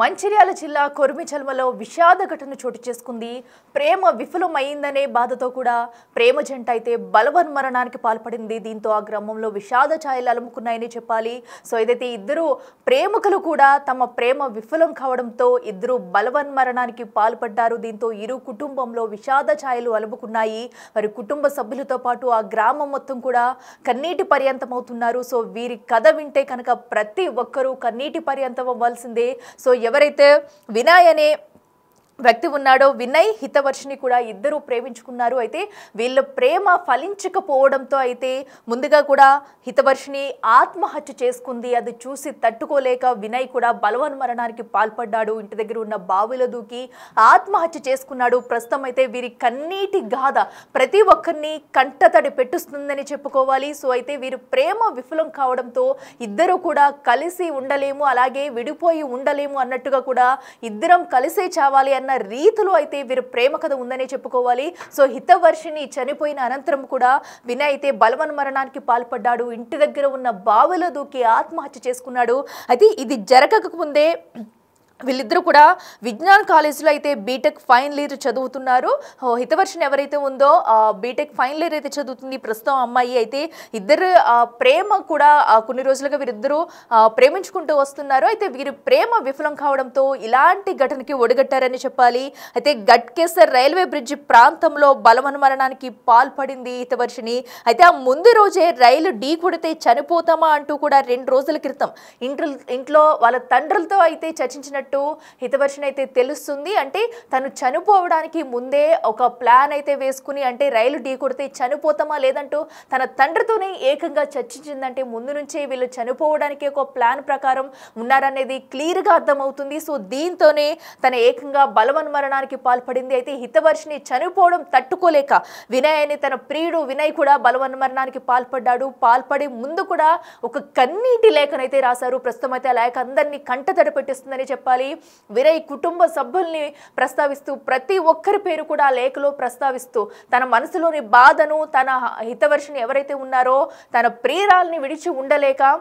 మంచిర్యాల జిల్లా కొర్మిచల్మలో విషాద ఘటన చోటు చేసుకుంది. ప్రేమ విఫలమైందనే బాధతో కూడా ప్రేమ జంట అయితే బలవన్మరణానికి పాల్పడింది. దీంతో ఆ గ్రామంలో విషాద ఛాయలు అలుముకున్నాయని చెప్పాలి. సో ఏదైతే ఇద్దరు ప్రేమికులు కూడా తమ ప్రేమ విఫలం కావడంతో ఇద్దరు బలవన్మరణానికి పాల్పడ్డారు. దీంతో ఇరు కుటుంబంలో విషాద ఛాయలు అలుముకున్నాయి. వారి కుటుంబ సభ్యులతో పాటు ఆ గ్రామం మొత్తం కూడా కన్నీటి పర్యంతం అవుతున్నారు. సో వీరి కథ వింటే కనుక ప్రతి ఒక్కరూ కన్నీటి పర్యంతం అవ్వాల్సిందే. సో ఎవరైతే వినయ్ అనే వ్యక్తి ఉన్నాడో, వినయ్ హితవర్షిని కూడా ఇద్దరు ప్రేమించుకున్నారు. అయితే వీళ్ళ ప్రేమ ఫలించకపోవడంతో అయితే ముందుగా కూడా హితవర్షిని ఆత్మహత్య చేసుకుంది. అది చూసి తట్టుకోలేక వినయ్ కూడా బలవన్మరణానికి పాల్పడ్డాడు. ఇంటి దగ్గర ఉన్న బావిలో దూకి ఆత్మహత్య చేసుకున్నాడు. ప్రస్తుతం అయితే వీరి కన్నీటి గాథ ప్రతి ఒక్కరిని కంటతడి పెట్టుస్తుందని చెప్పుకోవాలి. సో అయితే వీరి ప్రేమ విఫలం కావడంతో ఇద్దరు కూడా కలిసి ఉండలేము, అలాగే విడిపోయి ఉండలేము అన్నట్టుగా కూడా ఇద్దరం కలిసే చావాలి అన్న రీతిలో అయితే వీరి ప్రేమ కథ ఉందనే చెప్పుకోవాలి. సో హితవర్షిని చనిపోయిన అనంతరం కూడా వినయ్ అయితే బలవన్మరణానికి పాల్పడ్డాడు. ఇంటి దగ్గర ఉన్న బావిలో దూకి ఆత్మహత్య చేసుకున్నాడు. అయితే ఇది జరగక ముందే వీళ్ళిద్దరూ కూడా విజ్ఞాన కాలేజీలో అయితే బీటెక్ ఫైనల్ ఇయర్ చదువుతున్నారు. హితవర్షిని ఎవరైతే ఉందో బీటెక్ ఫైనల్ ఇయర్ అయితే చదువుతుంది. ప్రస్తుతం అమ్మాయి అయితే ఇద్దరు ప్రేమ కూడా కొన్ని రోజులుగా వీరిద్దరూ ప్రేమించుకుంటూ వస్తున్నారు. అయితే వీరి ప్రేమ విఫలం కావడంతో ఇలాంటి ఘటనకి ఒడిగట్టారని చెప్పాలి. అయితే గట్కేసర్ రైల్వే బ్రిడ్జి ప్రాంతంలో బలవన్మరణానికి పాల్పడింది హితవర్షిని. అయితే ఆ ముందు రోజే రైలు ఢీ కొడితే చనిపోతామా అంటూ కూడా 2 రోజుల క్రితం ఇంట్లో వాళ్ళ తండ్రులతో అయితే చర్చించినట్టు హితవర్షిని అయితే తెలుస్తుంది. అంటే తను చనిపోవడానికి ముందే ఒక ప్లాన్ అయితే వేసుకుని, అంటే రైలు ఢీ కొడితే చనిపోతామా లేదంటూ తన తండ్రితోనే ఏకంగా చర్చించిందంటే ముందు నుంచే వీళ్ళు చనిపోవడానికి ఒక ప్లాన్ ప్రకారం ఉన్నారనేది క్లియర్గా అర్థమవుతుంది. సో దీంతోనే తన ఏకంగా బలవన్మరణానికి పాల్పడింది. అయితే హితవర్షిని చనిపోవడం తట్టుకోలేక వినయ్ అని తన ప్రియుడు వినయ్ కూడా బలవన్మరణానికి పాల్పడ్డాడు. పాల్పడి ముందు కూడా ఒక కన్నీటి లేఖనైతే రాశారు. ప్రస్తుతం అయితే ఆ లేఖ అందరినీ కంటతడి పెట్టిస్తుందని చెప్పాలి. వినయ్ కుటుంబ సభ్యుల్ని ప్రస్తావిస్తూ ప్రతి ఒక్కరి పేరు కూడా ఆ లేఖలో ప్రస్తావిస్తూ తన మనసులోని బాధను, తన హితవర్షిని ఎవరైతే ఉన్నారో తన ప్రియురాల్ని విడిచి ఉండలేక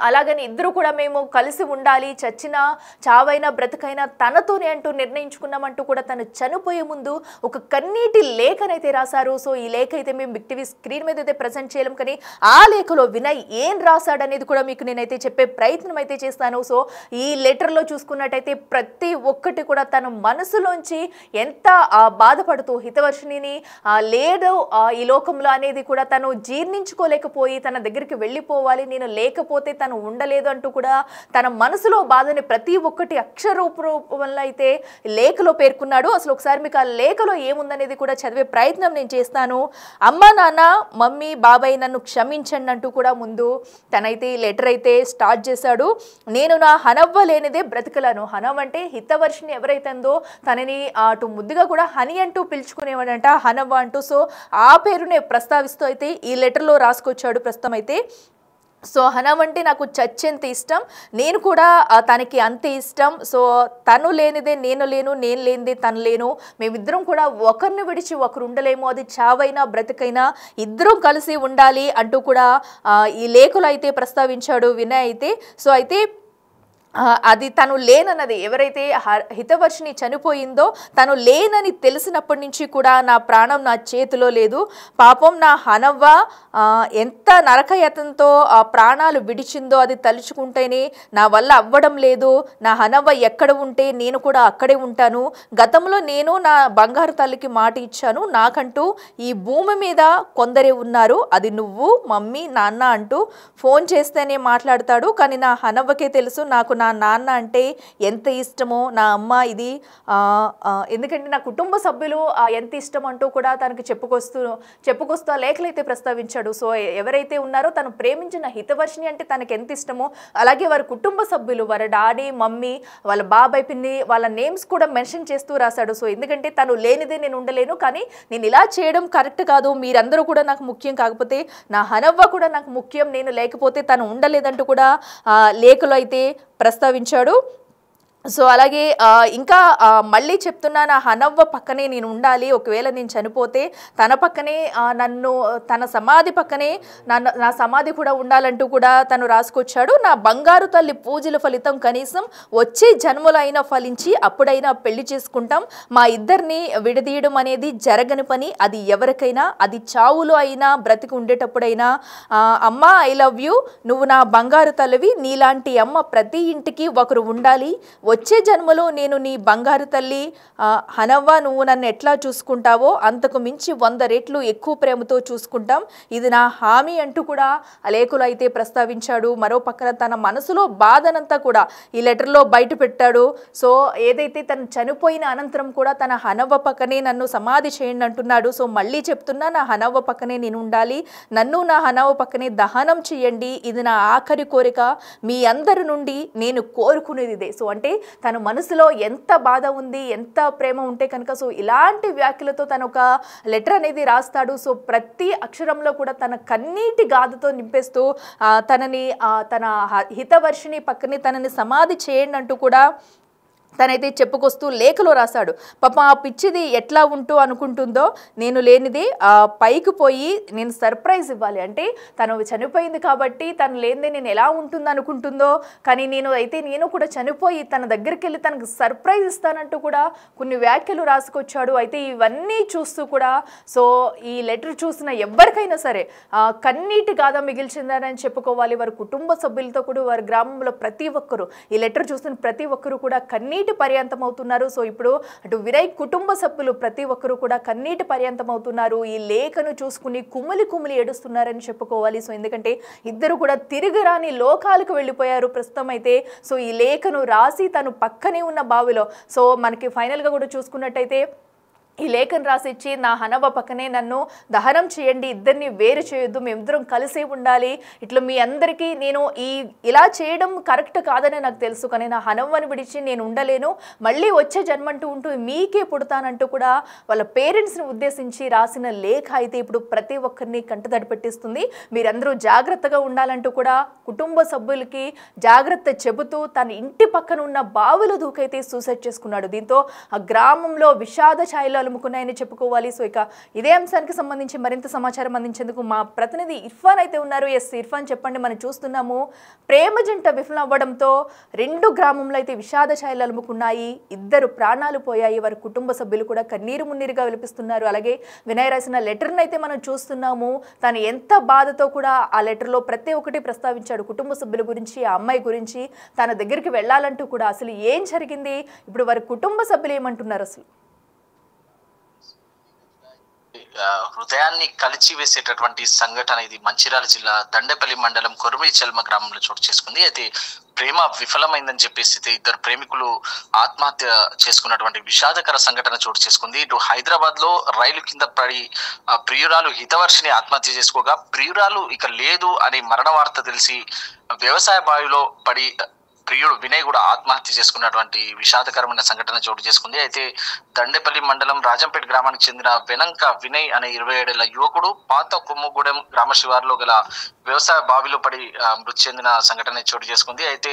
అలాగని ఇద్దరు కూడా మేము కలిసి ఉండాలి, చచ్చినా చావైనా బ్రతుకైనా తనతోనే అంటూ నిర్ణయించుకున్నామంటూ కూడా తను చనిపోయే ముందు ఒక కన్నీటి లేఖనైతే రాశారు. సో ఈ లేఖ అయితే మేము బిగ్ టీవీ స్క్రీన్ మీద అయితే ప్రజెంట్ చేయలేం, కానీ ఆ లేఖలో వినయ్ ఏం రాశాడనేది కూడా మీకు నేనైతే చెప్పే ప్రయత్నం అయితే చేస్తాను. సో ఈ లెటర్లో చూసుకున్నట్టయితే ప్రతి ఒక్కటి కూడా తన మనసులోంచి ఎంత బాధపడుతూ హితవర్షిని లేడు ఈ లోకంలో అనేది కూడా తను జీర్ణించుకోలేకపోయి తన దగ్గరికి వెళ్ళిపోవాలి, నేను లేకపోతే తను ఉండలేదు అంటూ కూడా తన మనసులో బాధని ప్రతి ఒక్కటి అక్షరూపంలో అయితే లేఖలో పేర్కొన్నాడు. అసలు ఒకసారి మీకు ఆ లేఖలో ఏముందనేది కూడా చదివే ప్రయత్నం నేను చేస్తాను. అమ్మ నాన్న మమ్మీ బాబాయ్ నన్ను క్షమించండి అంటూ కూడా ముందు తనైతే ఈ లెటర్ అయితే స్టార్ట్ చేశాడు. నేను నా హనవ్వ లేనిదే బ్రతకలను. హనవ్ అంటే హితవర్షిని ఎవరైతే ఉందో తనని అటు ముద్దుగా కూడా హని అంటూ పిలుచుకునేవాడంట, హనవ్వ అంటూ. సో ఆ పేరునే ప్రస్తావిస్తూ అయితే ఈ లెటర్లో రాసుకొచ్చాడు ప్రస్తుతం అయితే. సో హనవ్ అంటే నాకు చచ్చేంత ఇష్టం, నేను కూడా తనకి అంతే ఇష్టం. సో తను లేనిదే నేను లేను, నేను లేనిదే తను లేను, మేమిద్దరం కూడా ఒకరిని విడిచి ఒకరు ఉండలేము, అది చావైనా బ్రతికైనా ఇద్దరం కలిసి ఉండాలి అంటూ కూడా ఈ లేఖలో అయితే ప్రస్తావించాడు వినయ్ అయితే. సో అయితే అది తను లేనన్నది ఎవరైతే హితవర్షిని చనిపోయిందో తను లేనని తెలిసినప్పటి నుంచి కూడా నా ప్రాణం నా చేతిలో లేదు. పాపం నా హనవ్వ ఎంత నరకయతంతో ఆ ప్రాణాలు విడిచిందో అది తలుచుకుంటేనే నా వల్ల అవ్వడం లేదు. నా హనవ్వ ఎక్కడ ఉంటే నేను కూడా అక్కడే ఉంటాను. గతంలో నేను నా బంగారు తల్లికి మాట ఇచ్చాను, నాకంటూ ఈ భూమి మీద కొందరే ఉన్నారు, అది నువ్వు మమ్మీ నాన్న అంటూ ఫోన్ చేస్తేనే మాట్లాడతాడు. కానీ నా హనవ్వకే తెలుసు నాకు నా నాన్న అంటే ఎంత ఇష్టమో, నా అమ్మ ఇది ఎందుకంటే నా కుటుంబ సభ్యులు ఎంత ఇష్టం అంటూ కూడా తనకు చెప్పుకొస్తూ ఆ లేఖలు అయితే ప్రస్తావించాడు. సో ఎవరైతే ఉన్నారో తను ప్రేమించిన హితవర్షిని అంటే తనకు ఎంత ఇష్టమో అలాగే వారి కుటుంబ సభ్యులు, వారి డాడీ మమ్మీ వాళ్ళ బాబాయ్ పిన్ని వాళ్ళ నేమ్స్ కూడా మెన్షన్ చేస్తూ రాశాడు. సో ఎందుకంటే తను లేనిదే నేను ఉండలేను, కానీ నేను ఇలా చేయడం కరెక్ట్ కాదు, మీరందరూ కూడా నాకు ముఖ్యం, కాకపోతే నా హనవ్వ కూడా నాకు ముఖ్యం, నేను లేకపోతే తను ఉండలేదంటూ కూడా లేఖలో అయితే ప్రస్తావించాడు. సో అలాగే ఇంకా మళ్ళీ చెప్తున్నా, నా హనవ్వ పక్కనే నేను ఉండాలి. ఒకవేళ నేను చనిపోతే తన పక్కనే నన్ను తన సమాధి పక్కనే నా సమాధి కూడా ఉండాలంటూ కూడా తను రాసుకొచ్చాడు. నా బంగారు తల్లి పూజల ఫలితం కనీసం వచ్చే జన్మలైనా ఫలించి అప్పుడైనా పెళ్లి చేసుకుంటాం. మా ఇద్దరిని విడదీయడం అనేది జరగని పని. అది ఎవరికైనా, అది చావులో అయినా బ్రతికి ఉండేటప్పుడైనా. అమ్మ ఐ లవ్ యూ, నువ్వు నా బంగారు తల్లివి. నీలాంటి అమ్మ ప్రతి ఇంటికి ఒకరు ఉండాలి. వచ్చే జన్మలో నేను నీ బంగారు తల్లి హనవ్వ, నువ్వు నన్ను ఎట్లా చూసుకుంటావో అంతకు మించి 100 రెట్లు ఎక్కువ ప్రేమతో చూసుకుంటాం. ఇది నా హామీ అంటూ కూడా లేఖలో అయితే ప్రస్తావించాడు. మరో పక్కన తన మనసులో బాధనంతా కూడా ఈ లెటర్లో బయట పెట్టాడు. సో ఏదైతే తను చనిపోయిన అనంతరం కూడా తన హనవ్వ పక్కనే నన్ను సమాధి చేయండి అంటున్నాడు. సో మళ్ళీ చెప్తున్నా, నా హనవ్వ పక్కనే నేను ఉండాలి. నన్ను నా హనవ్వ పక్కనే దహనం చేయండి. ఇది నా ఆఖరి కోరిక. మీ అందరి నుండి నేను కోరుకునేది ఇదే. సో అంటే తన మనసులో ఎంత బాధ ఉంది, ఎంత ప్రేమ ఉంటే కనుక సో ఇలాంటి వ్యాఖ్యలతో తను ఒక లెటర్ అనేది రాస్తాడు. సో ప్రతి అక్షరంలో కూడా తన కన్నీటి గాథతో నింపేస్తూ తనని తన హితవర్షిని పక్కనే తనని సమాధి చేయండి అంటూ కూడా తనైతే చెప్పుకొస్తూ లేఖలో రాశాడు. పాప ఆ పిచ్చిది ఎట్లా ఉంటూ అనుకుంటుందో, నేను లేనిది పైకి పోయి నేను సర్ప్రైజ్ ఇవ్వాలి. అంటే తను చనిపోయింది కాబట్టి తను లేనిదే నేను ఎలా ఉంటుంది అనుకుంటుందో, కానీ నేను కూడా చనిపోయి తన దగ్గరికి వెళ్ళి తనకు సర్ప్రైజ్ ఇస్తానంటూ కూడా కొన్ని వ్యాఖ్యలు రాసుకొచ్చాడు. అయితే ఇవన్నీ చూస్తూ కూడా సో ఈ లెటర్ చూసిన ఎవరికైనా సరే కన్నీటి గాథ మిగిల్చిందని చెప్పుకోవాలి. వారి కుటుంబ సభ్యులతో కూడా వారి గ్రామంలో ప్రతి ఒక్కరు ఈ లెటర్ చూసిన ప్రతి ఒక్కరు కూడా కన్నీటి పర్యంతం అవుతున్నారు. సో ఇప్పుడు అటు వినయ్ కుటుంబ సభ్యులు ప్రతి ఒక్కరు కూడా కన్నీటి పర్యంతం అవుతున్నారు. ఈ లేఖను చూసుకుని కుమిలి ఏడుస్తున్నారని చెప్పుకోవాలి. సో ఎందుకంటే ఇద్దరు కూడా తిరిగి రాని లోకాలకు వెళ్ళిపోయారు ప్రస్తుతం అయితే. సో ఈ లేఖను రాసి తను పక్కనే ఉన్న బావిలో సో మనకి ఫైనల్గా కూడా చూసుకున్నట్టయితే ఈ లేఖను రాసిచ్చి, నా హనవ్వ పక్కనే నన్ను దహనం చేయండి, ఇద్దరిని వేరు చేయొద్దు, మేమిద్దరం కలిసే ఉండాలి. ఇట్లా మీ అందరికీ నేను ఇలా చేయడం కరెక్ట్ కాదని నాకు తెలుసు, కానీ నా హనవ్వని విడిచి నేను ఉండలేను, మళ్ళీ వచ్చే జన్మంటూ ఉంటూ మీకే పుడతానంటూ కూడా వాళ్ళ పేరెంట్స్ని ఉద్దేశించి రాసిన లేఖ అయితే ఇప్పుడు ప్రతి ఒక్కరిని కంటతడి పెట్టిస్తుంది. మీరందరూ జాగ్రత్తగా ఉండాలంటూ కూడా కుటుంబ సభ్యులకి జాగ్రత్త చెబుతూ తన ఇంటి పక్కన ఉన్న బావిలో దూకైతే సూసైడ్ చేసుకున్నాడు. దీంతో ఆ గ్రామంలో విషాద ఛాయలు అలుముకున్నాయని చెప్పుకోవాలి. సో ఇక ఇదే అంశానికి సంబంధించి మరింత సమాచారం అందించేందుకు మా ప్రతినిధి ఇర్ఫాన్ అయితే ఉన్నారు. ఎస్ ఇర్ఫాన్, చెప్పండి. మనం చూస్తున్నాము ప్రేమ జంట విఫలం అవ్వడంతో 2 గ్రామంలో అయితే విషాద ఛాయలు అలుముకున్నాయి. 2 ప్రాణాలు పోయాయి. వారి కుటుంబ సభ్యులు కూడా కన్నీరు మున్నీరుగా విలిపిస్తున్నారు. అలాగే వినయ్ రాసిన లెటర్ని అయితే మనం చూస్తున్నాము. తను ఎంత బాధతో కూడా ఆ లెటర్లో ప్రతి ఒక్కటి ప్రస్తావించాడు. కుటుంబ సభ్యుల గురించి, ఆ అమ్మాయి గురించి, తన దగ్గరికి వెళ్ళాలంటూ కూడా. అసలు ఏం జరిగింది, ఇప్పుడు వారి కుటుంబ సభ్యులు ఏమంటున్నారు అసలు? హృదయాన్ని కలిచి వేసేటటువంటి సంఘటన ఇది మంచిర్యాల జిల్లా దండేపల్లి మండలం కొర్మిచెల్మ గ్రామంలో చోటు చేసుకుంది. అయితే ప్రేమ విఫలమైందని చెప్పేసి 2 ప్రేమికులు ఆత్మహత్య చేసుకున్నటువంటి విషాదకర సంఘటన చోటు చేసుకుంది. ఇటు హైదరాబాద్ లో రైలు కింద పడి ప్రియురాలు హితవర్షిని ఆత్మహత్య చేసుకోగా, ప్రియురాలు ఇక లేదు అని మరణ వార్త తెలిసి వ్యవసాయ బావిలో పడి ప్రియుడు వినయ్ కూడా ఆత్మహత్య చేసుకున్నటువంటి విషాదకరమైన సంఘటన చోటు చేసుకుంది. అయితే దండేపల్లి మండలం రాజంపేట గ్రామానికి చెందిన వెనంక వినయ్ అనే 27 ఏళ్ల యువకుడు పాత కొమ్ముగూడెం గ్రామ శివారులో గల వ్యవసాయ బావిలో పడి మృతి చెందిన సంఘటన చోటు చేసుకుంది. అయితే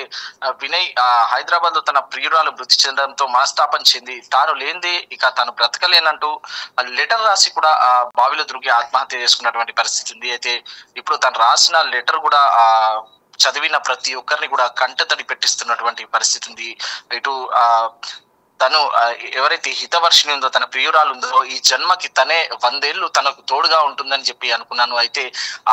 వినయ్ హైదరాబాద్ లో తన ప్రియురాలు మృతి చెందడంతో మనస్తాపం చెంది తాను లేనిదే ఇక తాను బ్రతకలేనంటూ లెటర్ రాసి కూడా ఆ బావిలో దూకి ఆత్మహత్య చేసుకున్నటువంటి పరిస్థితి ఉంది. అయితే ఇప్పుడు తను రాసిన లెటర్ కూడా చదివిన ప్రతి ఒక్కరిని కూడా కంటతడి పెట్టిస్తున్నటువంటి పరిస్థితి ఉంది. ఇటు తను ఎవరైతే హితవర్షిని ఉందో, తన ప్రియురాలు ఉందో, ఈ జన్మకి తనే 100 ఏళ్ళు తనకు తోడుగా ఉంటుందని చెప్పి అనుకున్నాను. అయితే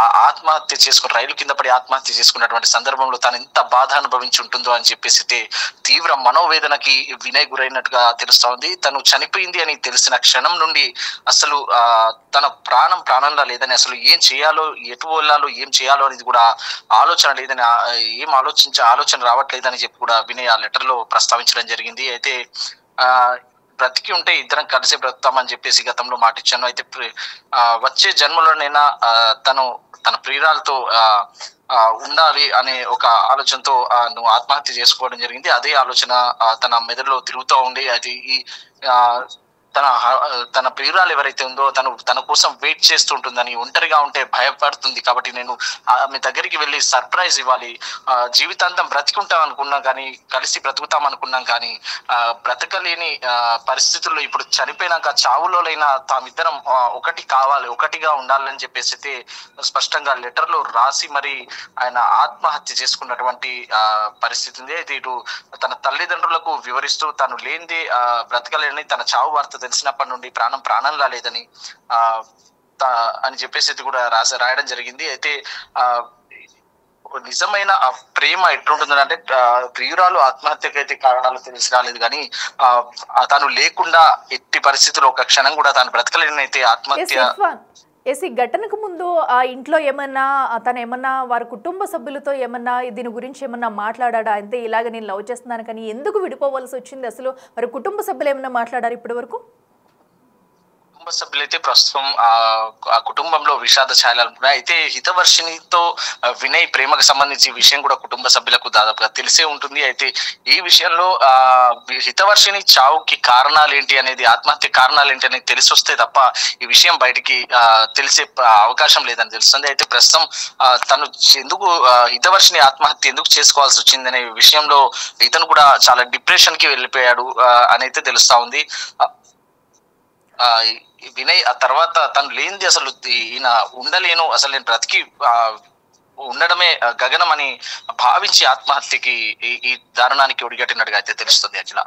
ఆ ఆత్మహత్య చేసుకుని రైలు కింద పడి ఆత్మహత్య చేసుకున్నటువంటి సందర్భంలో తను ఎంత బాధ అనుభవించి ఉంటుందో అని చెప్పేసి తీవ్ర మనోవేదనకి వినయ్ గురైనట్టుగా తెలుస్తా ఉంది. తను చనిపోయింది అని తెలిసిన క్షణం నుండి అసలు తన ప్రాణంలా లేదని, అసలు ఏం చేయాలో, ఎటు వెళ్ళాలో, ఏం చేయాలో అనేది కూడా ఆలోచన లేదని, ఆలోచన రావట్లేదని చెప్పి కూడా వినయ్ ఆ లెటర్ లో ప్రస్తావించడం జరిగింది. అయితే బ్రతికి ఉంటే ఇద్దరం కలిసి బ్రతుకుతామని చెప్పేసి గతంలో మాటిచ్చాను. అయితే వచ్చే జన్మలోనైనా తన ప్రియురాలతో ఉండాలి అనే ఒక ఆలోచనతో నువ్వు ఆత్మహత్య చేసుకోవడం జరిగింది. అదే ఆలోచన తన మెదడులో తిరుగుతూ ఉండి అది తన ప్రియురాలు ఎవరైతే ఉందో తన కోసం వెయిట్ చేస్తుంటుందని, ఒంటరిగా ఉంటే భయపడుతుంది కాబట్టి నేను ఆమె దగ్గరికి వెళ్ళి సర్ప్రైజ్ ఇవ్వాలి, జీవితాంతం బ్రతికుంటాం అనుకున్నాం కానీ, కలిసి బ్రతుకుతాం అనుకున్నాం కానీ బ్రతకలేని పరిస్థితుల్లో ఇప్పుడు చనిపోయినాక చావులోనైనా తామిద్దరం ఒకటిగా ఉండాలని చెప్పేసి అయితే స్పష్టంగా లెటర్లో రాసి మరి ఆయన ఆత్మహత్య చేసుకున్నటువంటి పరిస్థితి ఉంది. అయితే ఇటు తన తల్లిదండ్రులకు వివరిస్తూ తను లేనిదే బ్రతకలేని, తన చావు వార్త తెలిసినప్పటి నుండి ప్రాణంలా లేదని అని చెప్పేసి కూడా రాయడం జరిగింది. అయితే నిజమైన ఆ ప్రేమ ఎట్లుంటుందని అంటే ప్రియురాలు ఆత్మహత్యకు అయితే కారణాలు తెలిసి రాలేదు కానీ తను లేకుండా ఎట్టి పరిస్థితుల్లో ఒక క్షణం కూడా తాను బ్రతకలేని అయితే ఆత్మహత్య. ఈ ఘటనకు ముందు ఆ ఇంట్లో ఏమన్నా తను ఏమన్నా వారి కుటుంబ సభ్యులతో ఏమన్నా దీని గురించి ఏమన్నా మాట్లాడా? అంతే ఇలాగ నేను లవ్ చేస్తున్నాను కానీ ఎందుకు విడిపోవాల్సి వచ్చింది, అసలు వారి కుటుంబ సభ్యులు ఏమన్నా మాట్లాడారు ఇప్పటి వరకు? కుటుంబ సభ్యులైతే ప్రస్తుతం ఆ కుటుంబంలో విషాద ఛాయలు ఉన్నాయి. అయితే హితవర్షినితో వినయ్ ప్రేమకు సంబంధించి విషయం కూడా కుటుంబ సభ్యులకు దాదాపుగా తెలిసే ఉంటుంది. అయితే ఈ విషయంలో హితవర్షిని చావుకి కారణాలు ఏంటి అనేది, ఆత్మహత్య కారణాలు ఏంటి అనేది తెలిసి వస్తే తప్ప ఈ విషయం బయటికి తెలిసే అవకాశం లేదని తెలుస్తుంది. అయితే ప్రస్తుతం తను ఎందుకు హితవర్షిని ఆత్మహత్య ఎందుకు చేసుకోవాల్సి వచ్చింది అనే విషయంలో ఇతను కూడా చాలా డిప్రెషన్ కి వెళ్ళిపోయాడు అని అయితే తెలుస్తా ఉంది. వినయ్ ఆ తర్వాత తను లేనిది అసలు ఈయన ఉండలేను, అసలు నేను బ్రతికి ఉండడమే గగనం అని భావించి ఆత్మహత్యకి ఈ దారుణానికి ఒడిగట్టినట్టుగా అయితే తెలుస్తుంది. అఖిల,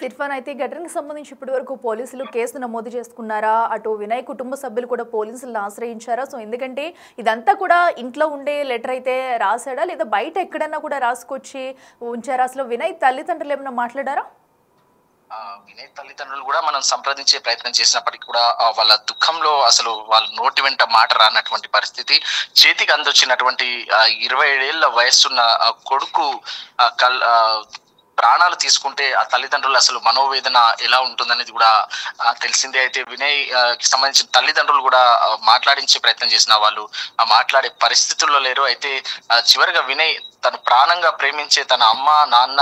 ఇర్ఫాన్, అయితే ఈ ఘటనకు సంబంధించి ఇప్పటి వరకు పోలీసులు కేసు నమోదు చేసుకున్నారా? అటు వినయ్ కుటుంబ సభ్యులు కూడా పోలీసులను ఆశ్రయించారా? సో ఎందుకంటే ఇదంతా కూడా ఇంట్లో ఉండే లెటర్ అయితే రాశాడా లేదా బయట ఎక్కడన్నా కూడా రాసుకొచ్చి ఉంచారా? అసలు వినయ్ తల్లిదండ్రులు ఏమైనా మాట్లాడారా? వినయ్ తల్లిదండ్రులు కూడా మనం సంప్రదించే ప్రయత్నం చేసినప్పటికీ కూడా వాళ్ళ దుఃఖంలో అసలు వాళ్ళ నోటి వెంట మాట రానటువంటి పరిస్థితి. చేతికి అందొచ్చినటువంటి 27 ఏళ్ల వయస్సున్న కొడుకు ప్రాణాలు తీసుకుంటే ఆ తల్లిదండ్రులు అసలు మనోవేదన ఎలా ఉంటుందనేది కూడా తెలిసిందే. అయితే వినయ్ కి సంబంధించిన తల్లిదండ్రులు కూడా మాట్లాడించే ప్రయత్నం చేసిన వాళ్ళు మాట్లాడే పరిస్థితుల్లో లేరు. అయితే చివరిగా వినయ్ తను ప్రాణంగా ప్రేమించే తన అమ్మ, నాన్న,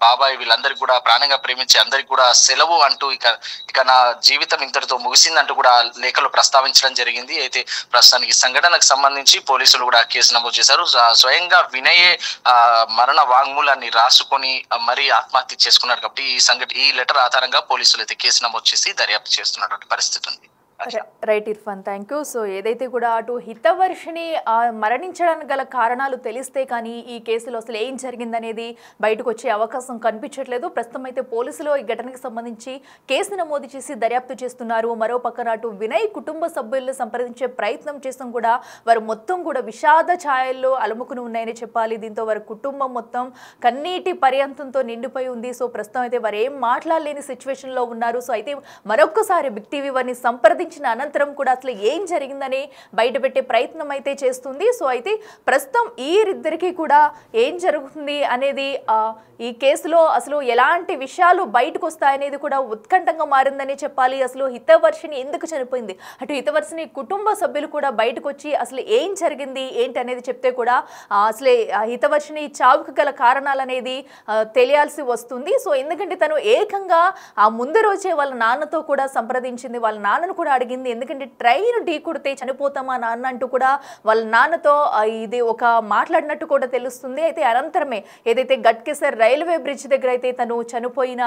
బాబాయ్ వీళ్ళందరికీ కూడా ప్రాణంగా ప్రేమించే అందరికి కూడా సెలవు అంటూ ఇక నా జీవితం ఇంతటితో ముగిసిందంటూ కూడా లేఖలు ప్రస్తావించడం జరిగింది. అయితే ప్రస్తుతానికి సంఘటనకు సంబంధించి పోలీసులు కూడా కేసు నమోదు చేశారు. స్వయంగా వినయే మరణ వాంగ్మూలాన్ని రాసుకొని మరీ ఆత్మహత్య చేసుకున్నారు కాబట్టి ఈ లెటర్ ఆధారంగా పోలీసులు అయితే కేసు నమోదు చేసి దర్యాప్తు చేస్తున్నటువంటి పరిస్థితి ఉంది. Right Irfan, thank you. So ఏదైతే కూడా అటు హితవర్షిని మరణించడానికి గల కారణాలు తెలిస్తే కానీ ఈ కేసులో అసలు ఏం జరిగిందనేది బయటకు వచ్చే అవకాశం కనిపించట్లేదు. ప్రస్తుతం అయితే పోలీసులు ఈ ఘటనకు సంబంధించి కేసు నమోదు చేసి దర్యాప్తు చేస్తున్నారు. మరో పక్కన అటు వినయ్ కుటుంబ సభ్యులను సంప్రదించే ప్రయత్నం చేస్తాం కూడా వారు మొత్తం కూడా విషాద ఛాయల్లో అలుముకుని ఉన్నాయని చెప్పాలి. దీంతో వారి కుటుంబం మొత్తం కన్నీటి పర్యంతంతో నిండిపోయి ఉంది. సో ప్రస్తుతం అయితే వారు ఏం మాట్లాడలేని సిచ్యువేషన్లో ఉన్నారు. సో అయితే మరొక్కసారి బిగ్ టీవీ వారిని సంప్రదించిన అనంతరం కూడా అసలు ఏం జరిగిందని బయటపెట్టే ప్రయత్నం అయితే చేస్తుంది. సో అయితే ప్రస్తుతం వీరిద్దరికీ కూడా ఏం జరుగుతుంది అనేది ఈ కేసులో అసలు ఎలాంటి విషయాలు బయటకు వస్తాయనేది కూడా ఉత్కంఠంగా మారిందని చెప్పాలి. అసలు హితవర్షిని ఎందుకు చనిపోయింది, అటు హితవర్షిని కుటుంబ సభ్యులు కూడా బయటకు వచ్చి అసలు ఏం జరిగింది ఏంటి అనేది చెప్తే కూడా అసలే హితవర్షిని చావుకు గల కారణాలు అనేది తెలియాల్సి వస్తుంది. సో ఎందుకంటే తను ఏకంగా ఆ ముందు రోజే వాళ్ళ నాన్నతో కూడా సంప్రదించింది, వాళ్ళ నాన్నను కూడా అడిగింది. ఎందుకంటే ట్రైన్ ఢీ కొడితే చనిపోతామా నాన్న అంటూ కూడా వాళ్ళ నాన్నతో ఇది ఒక మాట్లాడినట్టు కూడా తెలుస్తుంది. అయితే అనంతరమే ఏదైతే గట్కేసర్ రైల్వే బ్రిడ్జ్ దగ్గర అయితే తను చనిపోయిన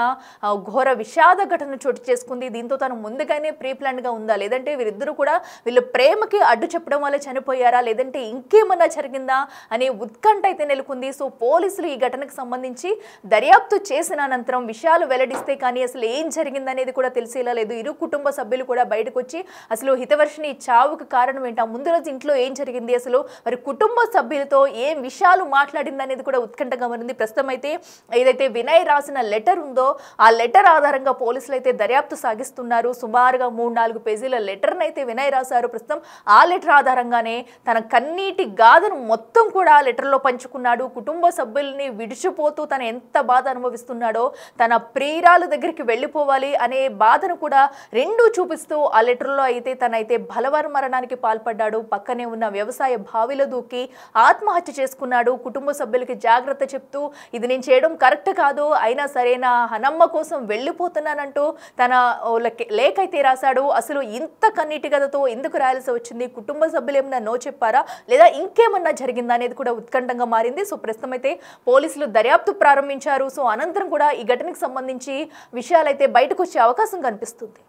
ఘోర విషాద ఘటన చోటు చేసుకుంది. దీంతో తను ముందుగానే ప్రీ ప్లాన్ గా ఉందా, లేదంటే వీరిద్దరూ కూడా వీళ్ళ ప్రేమకి అడ్డు చెప్పడం వల్ల చనిపోయారా, లేదంటే ఇంకేమన్నా జరిగిందా అనే ఉత్కంఠ అయితే నెలకొంది. సో పోలీసులు ఈ ఘటనకు సంబంధించి దర్యాప్తు చేసిన అనంతరం విషయాలు వెల్లడిస్తే కానీ అసలు ఏం జరిగిందనేది కూడా తెలిసేలా లేదు. ఇరు కుటుంబ సభ్యులు కూడా బయటకు వచ్చి అసలు హితవర్షిని చావుకు కారణం ఏంటా, ముందు రోజు ఇంట్లో ఏం జరిగింది, అసలు మరి కుటుంబ సభ్యులతో ఏం విషయాలు మాట్లాడింది అనేది కూడా ఉత్కంఠగా మారింది. ప్రస్తుతం అయితే ఏదైతే వినయ్ రాసిన లెటర్ ఉందో ఆ లెటర్ ఆధారంగా పోలీసులు అయితే దర్యాప్తు సాగిస్తున్నారు. సుమారుగా 3-4 పేజీల లెటర్ని అయితే వినయ్ రాశారు. ప్రస్తుతం ఆ లెటర్ ఆధారంగానే తన కన్నీటి గాథను మొత్తం కూడా లెటర్లో పంచుకున్నాడు. కుటుంబ సభ్యుల్ని విడిచిపోతూ తను ఎంత బాధ అనుభవిస్తున్నాడో, తన ప్రియురాలు దగ్గరికి వెళ్ళిపోవాలి అనే బాధను కూడా రెండూ చూపిస్తూ ఆ పల్లెటూరులో అయితే తనైతే బలవన్మరణానికి పాల్పడ్డాడు. పక్కనే ఉన్న వ్యవసాయ బావిలో దూకి ఆత్మహత్య చేసుకున్నాడు. కుటుంబ సభ్యులకి జాగ్రత్త చెప్తూ ఇది నేను చేయడం కరెక్ట్ కాదు, అయినా సరే నా హనమ్మ కోసం వెళ్ళిపోతున్నానంటూ తన లేఖ అయితే రాశాడు. అసలు ఇంత కన్నీటి గదతో ఎందుకు రాయాల్సి వచ్చింది? కుటుంబ సభ్యులు ఏమన్నా నో చెప్పారా లేదా ఇంకేమన్నా జరిగిందా అనేది కూడా ఉత్కంఠంగా మారింది. సో ప్రస్తుతం అయితే పోలీసులు దర్యాప్తు ప్రారంభించారు. సో అనంతరం కూడా ఈ ఘటనకు సంబంధించి విషయాలైతే బయటకు వచ్చే అవకాశం కనిపిస్తుంది.